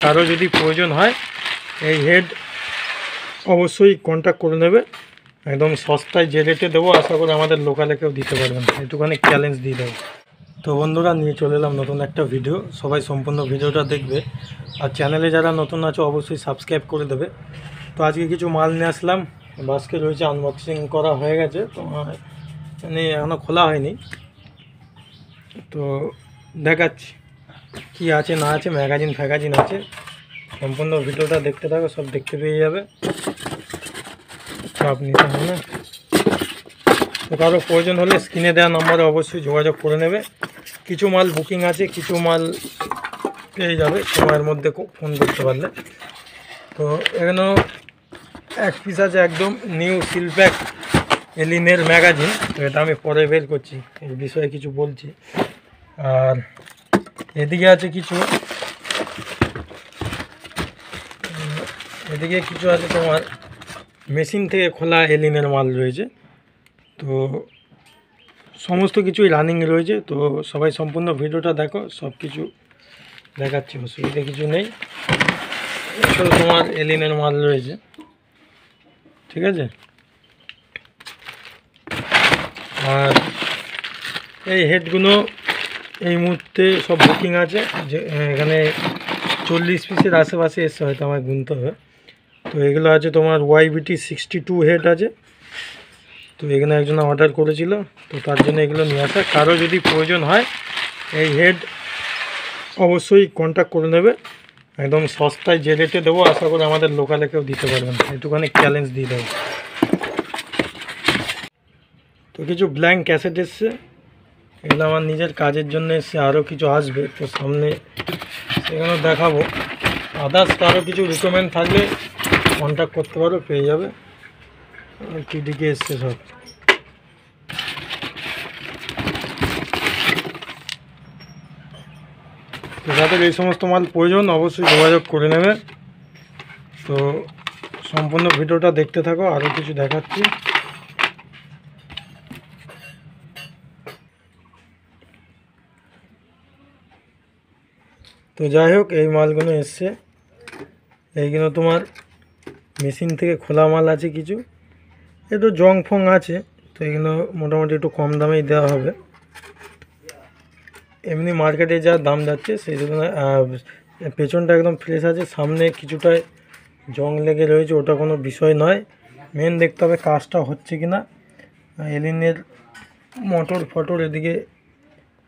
কারো যদি প্রয়োজন হয় এই হেড অবশ্যই কন্ট্যাক্ট করে নেবে। একদম সস্তায় যে রেটে দেবো আশা করি আমাদের লোকালে কেউ দিতে পারবেন, একটুখানি চ্যালেঞ্জ দিয়ে দেবো। তো বন্ধুরা নিয়ে চলে এলাম নতুন একটা ভিডিও, সবাই সম্পূর্ণ ভিডিওটা দেখবে। আর চ্যানেলে যারা নতুন আছে অবশ্যই সাবস্ক্রাইব করে দেবে। তো আজকে কিছু মাল নিয়ে আসলাম, বাস্কে রয়েছে, আনবক্সিং করা হয়ে গেছে, তো মানে এখনও খোলা হয়নি। তো দেখাচ্ছি কি আছে না আছে, ম্যাগাজিন ফ্যাগাজিন আছে। সম্পূর্ণ ভিডিওটা দেখতে থাকো, সব দেখতে পেয়ে যাবে, চাপ নিতে হবে না। তো কারো প্রয়োজন হলে স্ক্রিনে দেওয়া নম্বরে অবশ্যই যোগাযোগ করে নেবে। কিছু মাল বুকিং আছে, কিছু মাল পেয়ে যাবে সময়ের মধ্যে ফোন করতে পারলে। তো এখানেও এক পিস আছে একদম নিউ সিলপ্যাক এলিনের ম্যাগাজিন। তো এটা আমি পরে বের করছি, এই বিষয়ে কিছু বলছি। আর এদিকে আছে কিছু, এদিকে কিছু আছে তোমার মেশিন থেকে খোলা এলিনের মাল রয়েছে। তো সমস্ত কিছুই রানিং রয়েছে। তো সবাই সম্পূর্ণ ভিডিওটা দেখো, সব কিছু দেখাচ্ছি, অসুবিধা কিছু নেই। এসব তোমার এলিনের মাল রয়েছে, ঠিক আছে। আর এই হেডগুলো এই মুহূর্তে সব বুকিং আছে, যে এখানে 40 পিসের আশেপাশে এসে হয়তো আমায় গুনতে হবে। তো এগুলো আছে তোমার YBT 62 হেড আছে। তো এখানে একজন অর্ডার করেছিল, তো তার জন্য এগুলো নিয়ে আসা। কারো যদি প্রয়োজন হয় এই হেড অবশ্যই কন্ট্যাক্ট করে নেবে। একদম সস্তায় যে রেটে দেবো আশা করি আমাদের লোকালে কেউ দিতে পারবেন, একটুখানি চ্যালেঞ্জ দিয়ে দেবো। তো কিছু ব্ল্যাঙ্ক ক্যাসেট এসছে, এগুলো আমার নিজের কাজের জন্য এসছে, আরও কিছু আসবে, তো সামনে সেখানেও দেখাবো। আদার্স কারো কিছু রিকমেন্ড থাকলে কন্ট্যাক্ট করতে পারো, পেয়ে যাবে। টিডিকে এসছে সব। তো যাদের এই সমস্ত মাল প্রয়োজন অবশ্যই যোগাযোগ করে নেবে। তো সম্পূর্ণ ভিডিওটা দেখতে থাকো, আরও কিছু দেখাচ্ছি। তো যাই হোক, এই মালগুলো এসছে, এইগুলো তোমার মেশিন থেকে খোলা মাল আছে কিছু, একটু জং ফং আছে। তো এগুলো মোটামুটি একটু কম দামেই দেওয়া হবে, এমনি মার্কেটে যা দাম যাচ্ছে সেই জন্য। পেছনটা একদম ফ্রেশ আছে, সামনে কিছুটায় জং লেগে রয়েছে, ওটা কোনো বিষয় নয়। মেন দেখতে হবে কাজটা হচ্ছে কি না। এলিনের মোটর ফটর এদিকে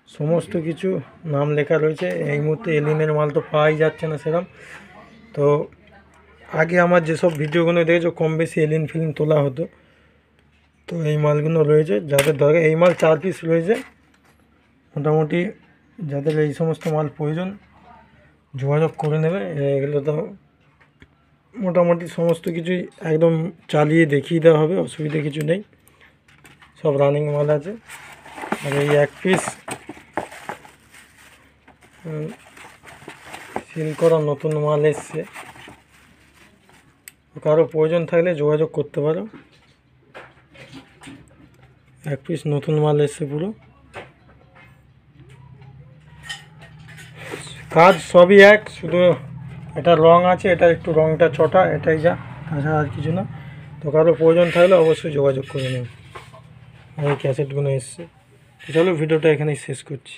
সমস্ত কিছু নাম লেখা রয়েছে। এই মুহূর্তে এলিনের মাল তো পাওয়াই যাচ্ছে না সেরকম। তো আগে আমার যেসব ভিডিওগুলো দেখেছো কম বেশি এলিন ফিলিন তোলা হতো। তো এই মালগুলো রয়েছে, যাদের দরকার এই মাল 4 পিস রয়েছে। মোটামুটি যাদের এই সমস্ত মাল প্রয়োজন যোগাযোগ করে নেবে। এগুলো তো মোটামুটি সমস্ত কিছুই একদম চালিয়ে দেখিয়ে দেওয়া হবে, অসুবিধা কিছু নেই, সব রানিং মাল আছে। আর এই এক পিস সিল করা নতুন মাল এসছে, কারো প্রয়োজন থাকলে যোগাযোগ করতে পারো। এক পিস নতুন মাল এসছে পুরো, কাজ সবই এক, শুধু এটা রং আছে, এটা একটু রংটা চটা, এটাই যা, তাছাড়া আর কিছু না। তো কারো প্রয়োজন থাকলে অবশ্যই যোগাযোগ করে নেবে। এই ক্যাসেটগুলো এসছে। তো চলো ভিডিওটা এখানেই শেষ করছি।